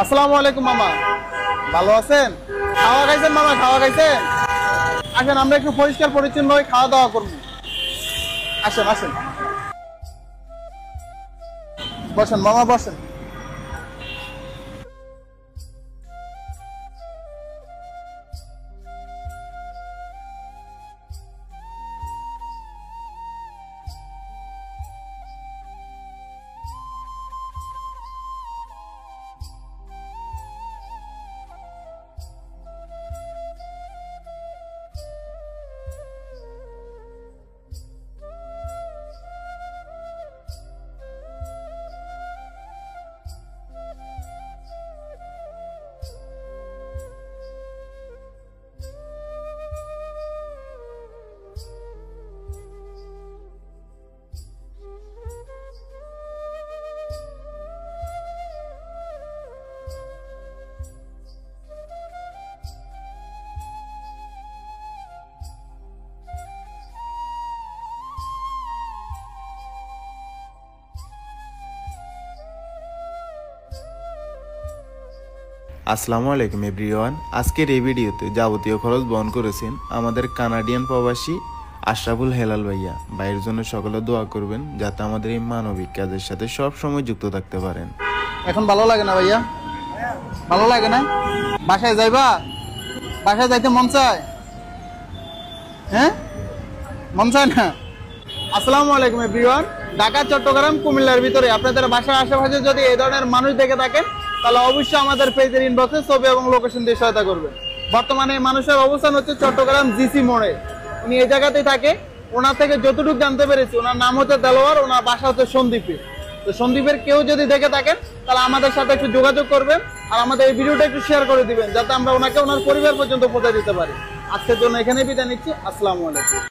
আসসালামু আলাইকুম মামা, ভালো আছেন? খাওয়া খাইছেন মামা? খাওয়া খাইছেন? আসেন আমরা একটু পরিষ্কার পরিচ্ছন্ন হয়ে খাওয়া দাওয়া করবো। আসেন আসেন, বসেন মামা বসেন। আসসালামু আলাইকুম এভরিওয়ান। আজকের এই ভিডিওতে যাবতীয় খরচ বহন করেছেন আমাদের কানাডিয়ান প্রবাসী আশরাফুল হেলাল ভাইয়া। ভাইয়ের জন্য সকলে দোয়া করবেন যাতে আমাদের এই মানবিক কাজের সাথে সব সময় যুক্ত থাকতে পারেন। এখন ভালো লাগে না ভাইয়া? ভালো লাগে না? বাসায় যাইবা? বাসায় যাইতে মন চায়? হ্যাঁ, মন চায় না? আসসালামু আলাইকুম এভরিওয়ান। ঢাকা, চট্টগ্রাম, কুমিল্লার ভিতরে আপনাদের বাসার আশেপাশে যদি এই ধরনের মানুষ দেখে থাকেন তাহলে অবশ্যই আমাদের পেজের ইনবক্সে ছবি এবং লোকেশন দিয়ে সহায়তা করবেন। বর্তমানে এই মানুষের অবস্থান হচ্ছে চট্টগ্রাম জিসি মোড়ে। উনি এই জায়গাতেই থাকে। ওনার থেকে যতটুকু জানতে পেরেছি ওনার নাম হচ্ছে দেলোয়ার, ওনার বাসা হচ্ছে সন্দ্বীপে। তো সন্দ্বীপের কেউ যদি দেখে থাকেন তাহলে আমাদের সাথে একটু যোগাযোগ করবেন আর আমাদের এই ভিডিওটা একটু শেয়ার করে দিবেন যাতে আমরা ওনাকে ওনার পরিবার পর্যন্ত পৌঁছে দিতে পারি। আজকের জন্য এখানেই বিদায় নিচ্ছি। আসসালামু আলাইকুম।